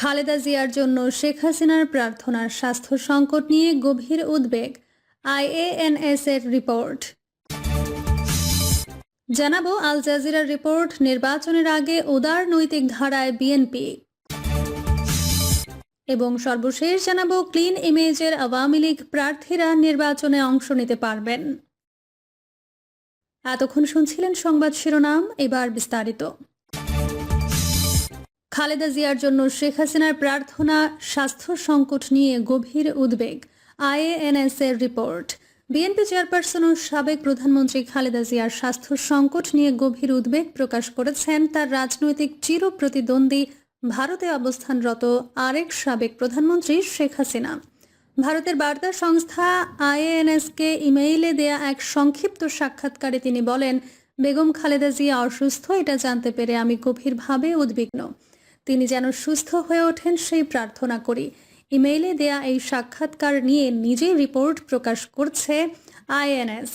খালেদা জিয়ার জন্য শেখ হাসিনার প্রার্থনার স্বাস্থ্য সংকট নিয়ে গভীর উদ্বেগ, আইএএনএস এর রিপোর্ট। জানাবো আল জাজিরার রিপোর্ট, নির্বাচনের আগে উদার নৈতিক ধারায় বিএনপি। এবং সর্বশেষ জানাবো ক্লিন ইমেজের আওয়ামী লীগ প্রার্থীরা নির্বাচনে অংশ নিতে পারবেন। এতক্ষণ শুনছিলেন সংবাদ শিরোনাম, এবার বিস্তারিত। খালেদা জিয়ার জন্য শেখ হাসিনার প্রার্থনা স্বাস্থ্য সংকট নিয়ে গভীর উদ্বেগ, আইএএনএস এর রিপোর্ট। বিএনপি চেয়ারপারসন ও সাবেক প্রধানমন্ত্রী খালেদা জিয়ার স্বাস্থ্য সংকট নিয়ে গভীর উদ্বেগ প্রকাশ করেছেন তার রাজনৈতিক চিরপ্রতিদ্বন্দ্বী, ভারতে অবস্থানরত আরেক সাবেক প্রধানমন্ত্রী শেখ হাসিনা। ভারতের বার্তা সংস্থা আইএএনএসকে ইমেইলে দেয়া এক সংক্ষিপ্ত সাক্ষাৎকারে তিনি বলেন, বেগম খালেদা জিয়া অসুস্থ, এটা জানতে পেরে আমি গভীরভাবে উদ্বিগ্ন। তিনি যেন সুস্থ হয়ে ওঠেন সেই প্রার্থনা করি। ইমেইলে দেয়া এই সাক্ষাৎকার নিয়ে নিজেই রিপোর্ট প্রকাশ করছে আইএএনএস।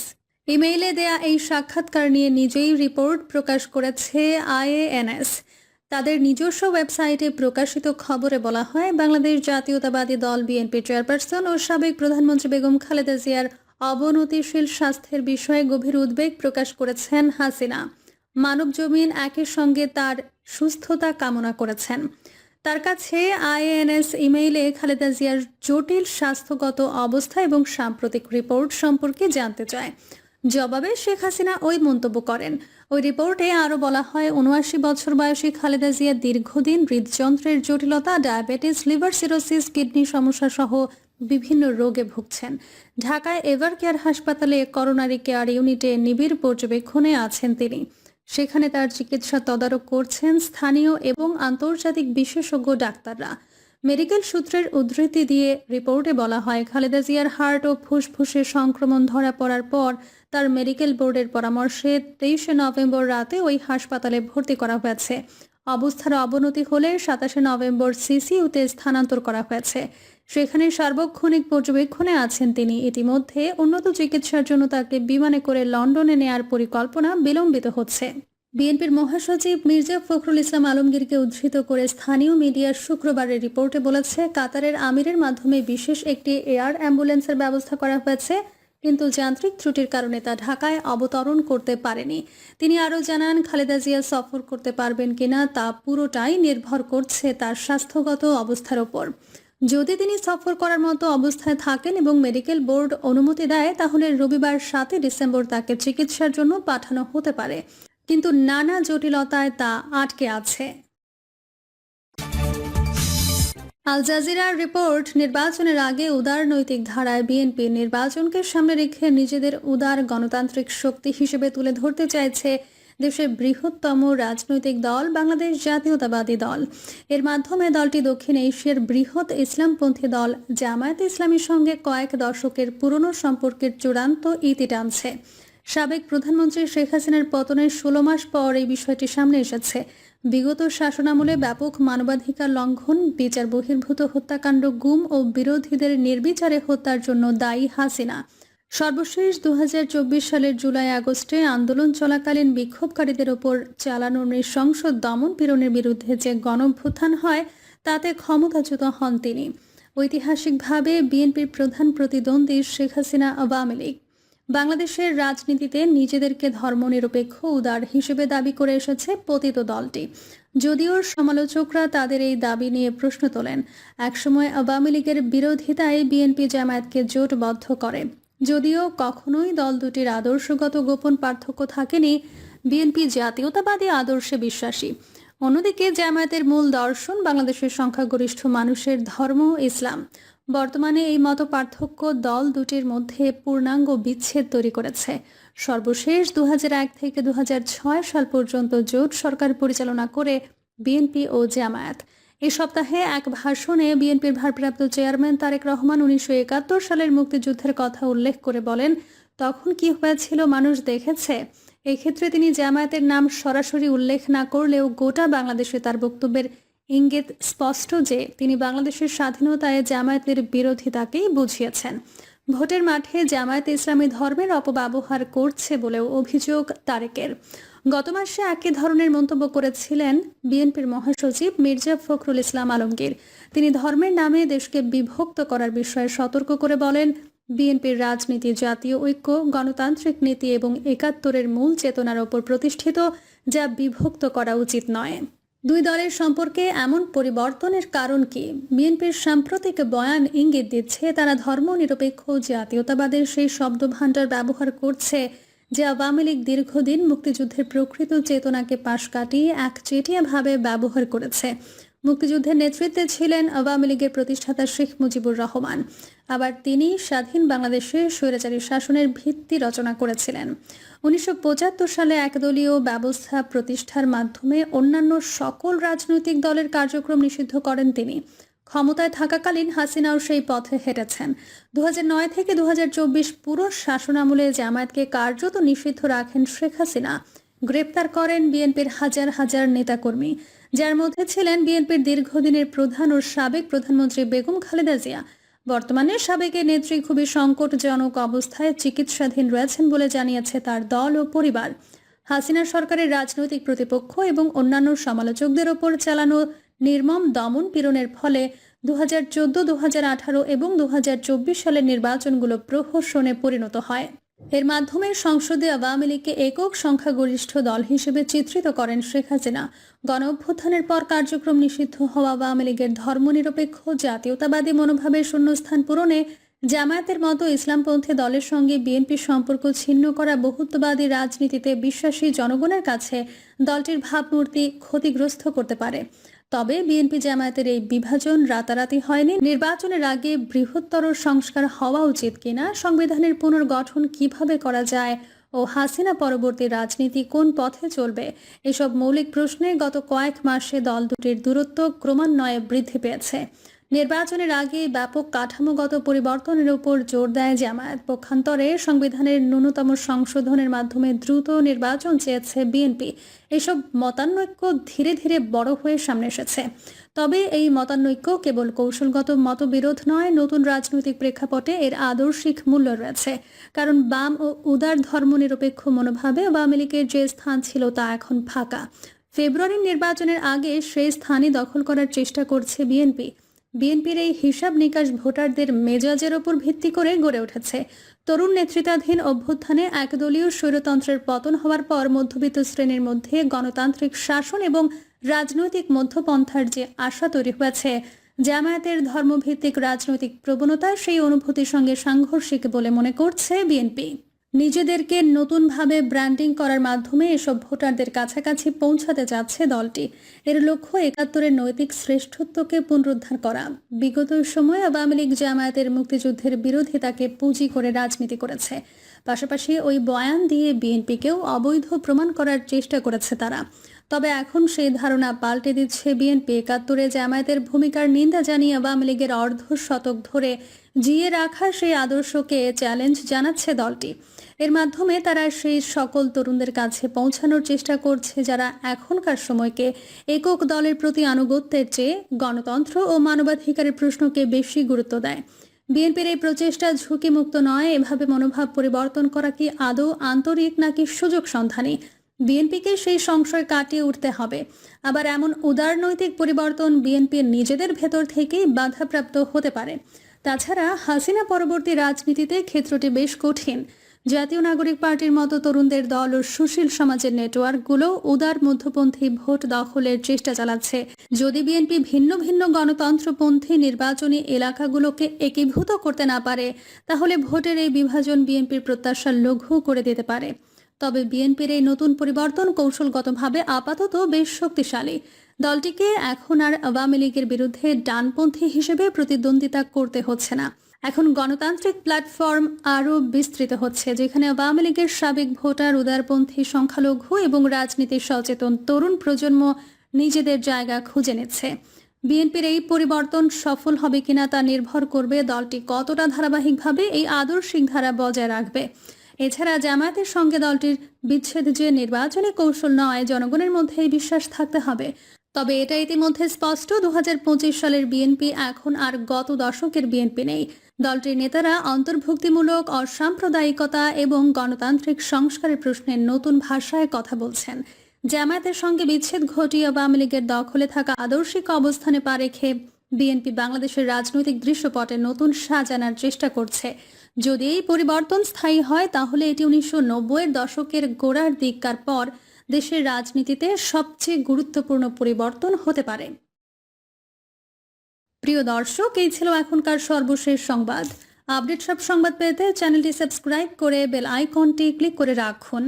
ইমেইলে দেয়া এই সাক্ষাৎকার নিয়ে নিজেই রিপোর্ট প্রকাশ করেছে আইএএনএস। তাদের নিজস্ব ওয়েবসাইটে প্রকাশিত খবরে বলা হয়, বাংলাদেশ জাতীয়তাবাদী দল বিএনপি চেয়ারপারসন ও সাবেক প্রধানমন্ত্রী বেগম খালেদা জিয়ার অবনতিশীল স্বাস্থ্যের বিষয়ে গভীর উদ্বেগ প্রকাশ করেছেন হাসিনা। মানবজমিন একই সঙ্গে তার সুস্থতা কামনা করেছেন। তার কাছে আইএএনএস ইমেইলে খালেদা জিয়ার জটিল স্বাস্থ্যগত অবস্থা এবং সাম্প্রতিক রিপোর্ট সম্পর্কে জানতে চায়। জবাবে শেখ হাসিনা ওই মন্তব্য করেন। ওই রিপোর্টে আরও বলা হয়, ৭৯ বছর বয়সী খালেদা জিয়া দীর্ঘদিন হৃদযন্ত্রের জটিলতা, ডায়াবেটিস, লিভার সিরোসিস, কিডনি সমস্যা সহ বিভিন্ন রোগে ভুগছেন। ঢাকায় এভারকেয়ার হাসপাতালে করোনারি কেয়ার ইউনিটে নিবিড় পর্যবেক্ষণে আছেন তিনি। সেখানে তার চিকিৎসা তদারক করছেন স্থানীয় এবং আন্তর্জাতিক বিশেষজ্ঞ ডাক্তাররা। মেডিকেল সূত্রের উদ্ধৃতি দিয়ে রিপোর্টে বলা হয়, খালেদা জিয়ার হার্ট ও ফুসফুসে সংক্রমণ ধরা পড়ার পর তার মেডিকেল বোর্ডের পরামর্শে ২৩ নভেম্বর রাতে ওই হাসপাতালে ভর্তি করা হয়েছে। অবস্থার অবনতি হলে ২৭ নভেম্বর সিসিইউতে স্থানান্তর করা হয়েছে। সেখানে সার্বক্ষণিক পর্যবেক্ষণে আছেন তিনি। ইতিমধ্যে উন্নত চিকিৎসার জন্য তাকে বিমানে করে লন্ডনে নেয়ার পরিকল্পনা বিলম্বিত হচ্ছে। বিএনপির মহাসচিব মির্জা ফখরুল ইসলাম আলমগীরকে উদ্ধৃত করে স্থানীয় মিডিয়া শুক্রবারের রিপোর্টে বলেছে, কাতারের আমিরের মাধ্যমে বিশেষ একটি এয়ার অ্যাম্বুলেন্সের ব্যবস্থা করা হয়েছে, কিন্তু যান্ত্রিক ত্রুটির কারণে তা ঢাকায় অবতরণ করতে পারেনি। তিনি আরও জানান, খালেদা জিয়া সফর করতে পারবেন কিনা তা পুরোটাই নির্ভর করছে তার স্বাস্থ্যগত অবস্থার ওপর। যদি তিনি সফর করার মতো অবস্থায় থাকেন এবং মেডিকেল বোর্ড অনুমতি দেয়, তাহলে রবিবার ৭ ডিসেম্বর তাকে চিকিৎসার জন্য পাঠানো হতে পারে, কিন্তু নানা জটিলতায় তা আটকে আছে। আল জাজিরার রিপোর্ট, নির্বাচনের আগে উদার নৈতিক ধারায় বিএনপি নির্বাচনকে সামনে রেখে নিজেদের উদার গণতান্ত্রিক শক্তি হিসেবে তুলে ধরতে চাইছে দেশের বৃহত্তম রাজনৈতিক দল বাংলাদেশ জাতীয়তাবাদী দল। এর মাধ্যমে দলটি দক্ষিণ এশিয়ার বৃহৎ ইসলামপন্থী দল জামায়াতে ইসলামীর সঙ্গে কয়েক দশকের পুরনো সম্পর্কের চূড়ান্ত ইতি টানছে। সাবেক প্রধানমন্ত্রী শেখ হাসিনার পতনের ১৬ মাস পর এই বিষয়টি সামনে এসেছে। বিগত শাসনামলে ব্যাপক মানবাধিকার লঙ্ঘন, বিচার বহির্ভূত হত্যাকাণ্ড, গুম ও বিরোধীদের নির্বিচারে হত্যার জন্য দায়ী হাসিনা। সর্বশেষ ২০২৪ সালের জুলাই আগস্টে আন্দোলন চলাকালীন বিক্ষোভকারীদের ওপর চালানো নৃশংস দমন পীড়নের বিরুদ্ধে যে গণঅভ্যুত্থান হয়, তাতে ক্ষমতাচ্যুত হন তিনি। ঐতিহাসিকভাবে বিএনপির প্রধান প্রতিদ্বন্দ্বী শেখ হাসিনা আওয়ামী লীগ বাংলাদেশের রাজনীতিতে নিজেদেরকে ধর্মনিরপেক্ষ উদার হিসেবে দাবি করে এসেছে পতিত দলটি। যদিও সমালোচকরা তাদের এই দাবি নিয়ে প্রশ্ন তোলেন। একসময় আওয়ামী লীগের বিরোধিতায় বিএনপি জামায়াতকে জোটবদ্ধ করে। যদিও কখনোই দল দুটির আদর্শগত গোপন পার্থক্য থাকেনি, বিএনপি জাতীয়তাবাদী আদর্শে বিশ্বাসী। অন্যদিকে জামায়াতের মূল দর্শন বাংলাদেশের সংখ্যাগরিষ্ঠ মানুষের ধর্ম ইসলাম। বর্তমানে এই মত পার্থক্য দল দুটির মধ্যে পূর্ণাঙ্গ বিচ্ছেদ তৈরি করেছে। সর্বশেষ ২০০১ থেকে ২০০৬ সাল পর্যন্ত জোট সরকার পরিচালনা করে বিএনপি ও জামায়াত। এই সপ্তাহে এক ভাষণে বিএনপির ভারপ্রাপ্ত চেয়ারম্যান তারেক রহমান ১৯৭১ সালের মুক্তিযুদ্ধের কথা উল্লেখ করে বলেন, তখন কি হয়েছিল মানুষ দেখেছে। এক্ষেত্রে তিনি জামায়াতের নাম সরাসরি উল্লেখ না করলেও গোটা বাংলাদেশে তার বক্তব্যের ইঙ্গিত স্পষ্ট যে তিনি বাংলাদেশের স্বাধীনতায় জামায়াতের বিরোধিতাকেই বুঝিয়েছেন। ভোটের মাঠে জামায়াতে ইসলামী ধর্মের অপব্যবহার করছে বলেও অভিযোগ তারেকের। গত মাসে একই ধরনের মন্তব্য করেছিলেন বিএনপির মহাসচিব মির্জা ফখরুল ইসলাম আলমগীর। তিনি ধর্মের নামে দেশকে বিভক্ত করার বিষয়ে সতর্ক করে বলেন, বিএনপির রাজনীতি জাতীয় ঐক্য, গণতান্ত্রিক নীতি এবং একাত্তরের মূল চেতনার ওপর প্রতিষ্ঠিত, যা বিভক্ত করা উচিত নয়। দুই দলের সম্পর্কে এমন পরিবর্তনের কারণ কি? বিএনপির সাম্প্রতিক বয়ান ইঙ্গিত দিচ্ছে তারা ধর্মনিরপেক্ষ জাতীয়তাবাদের সেই শব্দভাণ্ডার ব্যবহার করছে যে আওয়ামী লীগ দীর্ঘদিন মুক্তিযুদ্ধের প্রকৃত চেতনাকে পাশ কাটিয়ে একচেটিয়াভাবে ব্যবহার করেছে। মুক্তিযুদ্ধের নেতৃত্বে ছিলেন আওয়ামী লীগের প্রতিষ্ঠাতা শেখ মুজিবুর রহমান। আবার তিনি স্বাধীন বাংলাদেশে স্বৈরাচারী শাসনের ভিত্তি রচনা করেছিলেন। 1975 সালে একদলীয় ব্যবস্থা প্রতিষ্ঠার মাধ্যমে অন্যান্য সকল রাজনৈতিক দলের কার্যক্রম নিষিদ্ধ করেন তিনি। ক্ষমতায় থাকাকালীন হাসিনাও সেই পথে হেঁটেছেন। 2009 থেকে 2024 পুরো শাসনামলে জামায়াতকে কার্যত নিষিদ্ধ রাখেন শেখ হাসিনা। গ্রেপ্তার করেন বিএনপির হাজার হাজার নেতাকর্মী, যার মধ্যে ছিলেন বিএনপির দীর্ঘদিনের প্রধান ও সাবেক প্রধানমন্ত্রী বেগম খালেদা জিয়া। বর্তমানে সাবেক নেত্রী খুবই সংকটজনক অবস্থায় চিকিৎসাধীন রয়েছেন বলে জানিয়েছে তার দল ও পরিবার। হাসিনা সরকারের রাজনৈতিক প্রতিপক্ষ এবং অন্যান্য সমালোচকদের ওপর চালানো নির্মম দমন পীড়নের ফলে 2014, 2018 এবং 2024 সালের নির্বাচনগুলো প্রহসনে পরিণত হয়। এর মাধ্যমে সংসদে আওয়ামী লীগকে একক সংখ্যাগরিষ্ঠ দল হিসেবে চিত্রিত করেন শেখ হাসিনা। গণঅভ্যুত্থানের পর কার্যক্রম নিষিদ্ধ হওয়া আওয়ামী লীগের ধর্মনিরপেক্ষ জাতীয়তাবাদী মনোভাবের শূন্যস্থান পূরণে জামায়াতের মতো ইসলামপন্থী দলের সঙ্গে বিএনপির সম্পর্ক ছিন্ন করা বহুত্ববাদী রাজনীতিতে বিশ্বাসী জনগণের কাছে দলটির ভাবমূর্তি ক্ষতিগ্রস্ত করতে পারে। তবে বিএনপি জামায়াতের এই বিভাজন রাতারাতি হয়নি। নির্বাচনের আগে বৃহত্তর সংস্কার হওয়া উচিত কিনা, সংবিধানের পুনর্গঠন কিভাবে করা যায় ও হাসিনা পরবর্তী রাজনীতি কোন পথে চলবে, এসব মৌলিক প্রশ্নে গত কয়েক মাসে দল দুটির দূরত্ব ক্রমান্বয়ে বৃদ্ধি পেয়েছে। নির্বাচনের আগে ব্যাপক কাঠামোগত পরিবর্তনের উপর জোর দেয় জামায়াত। পক্ষান্তরে সংবিধানের ন্যূনতম সংশোধনের মাধ্যমে দ্রুত নির্বাচন চেয়েছে বিএনপি। এসব মতানৈক্য ধীরে ধীরে বড় হয়ে সামনে এসেছে। তবে এই মতানৈক্য কেবল কৌশলগত মতবিরোধ নয়, নতুন রাজনৈতিক প্রেক্ষাপটে এর আদর্শিক মূল্য রয়েছে। কারণ বাম ও উদার ধর্মনিরপেক্ষ মনোভাবে আওয়ামী লীগের যে স্থান ছিল তা এখন ফাঁকা। ফেব্রুয়ারির নির্বাচনের আগে সেই স্থানই দখল করার চেষ্টা করছে বিএনপি। বিএনপির এই হিসাব নিকাশ ভোটারদের মেজাজের ওপর ভিত্তি করে গড়ে উঠেছে। তরুণ নেতৃত্বাধীন অভ্যুত্থানে একদলীয় স্বৈরতন্ত্রের পতন হওয়ার পর মধ্যবিত্ত শ্রেণীর মধ্যে গণতান্ত্রিক শাসন এবং রাজনৈতিক মধ্যপন্থার যে আশা তৈরি হয়েছে, জামায়াতের ধর্মভিত্তিক রাজনৈতিক প্রবণতায় সেই অনুভূতির সঙ্গে সাংঘর্ষিক বলে মনে করছে বিএনপি। নিজেদেরকে নতুনভাবে ব্র্যান্ডিং করার মাধ্যমে এসব ভোটারদের কাছাকাছি পৌঁছাতে যাচ্ছে দলটি। এর লক্ষ্য একাত্তরের নৈতিক শ্রেষ্ঠত্বকে পুনরুদ্ধার করা। বিগত সময়ে আওয়ামী লীগ জামায়াতের মুক্তিযুদ্ধের বিরোধিতাকে পুঁজি করে রাজনীতি করেছে। পাশাপাশি ওই বয়ান দিয়ে বিএনপিকেও অবৈধ প্রমাণ করার চেষ্টা করেছে তারা। তবে এখন সেই ধারণা পাল্টে দিচ্ছে বিএনপি। একাত্তরে জামায়াতের ভূমিকার নিন্দা জানিয়ে আওয়ামী লীগের অর্ধ শতক ধরে জিয়ে রাখা সেই আদর্শকে চ্যালেঞ্জ জানাচ্ছে দলটি। এর মাধ্যমে তারা সেই সকল তরুণদের কাছে পৌঁছানোর চেষ্টা করছে যারা এখনকার সময়কে একক দলের প্রতি আনুগত্যের চেয়ে গণতন্ত্র ও মানবাধিকারের প্রশ্নকে বেশি গুরুত্ব দেয়। বিএনপির এই প্রচেষ্টা ঝুঁকিমুক্ত নয়। এভাবে মনোভাব পরিবর্তন করা কি আদৌ আন্তরিক নাকি সুযোগ সন্ধানী? বিএনপিকে সেই সংশয় কাটিয়ে উঠতে হবে। আবার এমন উদারনৈতিক পরিবর্তন বিএনপির নিজেদের ভেতর থেকেই বাধাপ্রাপ্ত হতে পারে। তাছাড়া হাসিনা পরবর্তী রাজনীতিতে ক্ষেত্রটি বেশ কঠিন। জাতীয় নাগরিক পার্টির মতো তরুণদের দল ও সুশীল সমাজের নেটওয়ার্কগুলো উদার মধ্যপন্থী ভোট দখলের চেষ্টা চালাচ্ছে। যদি বিএনপি ভিন্ন ভিন্ন গণতন্ত্রপন্থী নির্বাচনী এলাকাগুলোকে একীভূত করতে না পারে, তাহলে ভোটের এই বিভাজন বিএনপির প্রত্যাশা লঘু করে দিতে পারে। তবে বিএনপির এই নতুন পরিবর্তন কৌশলগতভাবে আপাতত বেশ শক্তিশালী। দলটিকে এখন আর আওয়ামী লীগের বিরুদ্ধে ডানপন্থী হিসেবে প্রতিদ্বন্দ্বিতা করতে হচ্ছে না। এখন গণতান্ত্রিক প্ল্যাটফর্ম আরও বিস্তৃত হচ্ছে, যেখানে আওয়ামী লীগের সাবেক ভোটার, উদারপন্থী সংখ্যালঘু এবং রাজনীতি সচেতন তরুণ প্রজন্ম নিজেদের জায়গা খুঁজে নিচ্ছে। বিএনপির এই পরিবর্তন সফল হবে কিনা তা নির্ভর করবে দলটি কতটা ধারাবাহিকভাবে এই আদর্শিক ধারা বজায় রাখবে। এছাড়া জামায়াতের সঙ্গে দলটির বিচ্ছেদ যে নির্বাচনী কৌশল নয়, জনগণের মধ্যে এই বিশ্বাস থাকতে হবে তবে এটা ইতিমধ্যে স্পষ্ট 2025 সালের বিএনপি এখন আর গত দশকের বিএনপি নেই। দলটির নেতারা অন্তর্ভুক্তিমূলক অসাম্প্রদায়িকতা এবং গণতান্ত্রিক সংস্কারের প্রশ্নে নতুন ভাষায় কথা বলছেন। জামায়াতের সঙ্গে বিচ্ছেদ ঘটিয়ে আওয়ামী লীগের দখলে থাকা আদর্শিক অবস্থানে পা রেখে বিএনপি বাংলাদেশের রাজনৈতিক দৃশ্যপটে নতুন সাজ আনার চেষ্টা করছে। যদি এই পরিবর্তন স্থায়ী হয় তাহলে এটি 1990-এর দশকের গোড়ার দিককার পর দেশের রাজনীতিতে সবচেয়ে গুরুত্বপূর্ণ পরিবর্তন হতে পারে। প্রিয় দর্শক, এই ছিল এখনকার সর্বশেষ সংবাদ। আপডেট সব সংবাদ পেতে চ্যানেলটি সাবস্ক্রাইব করে বেল আইকনটি ক্লিক করে রাখুন।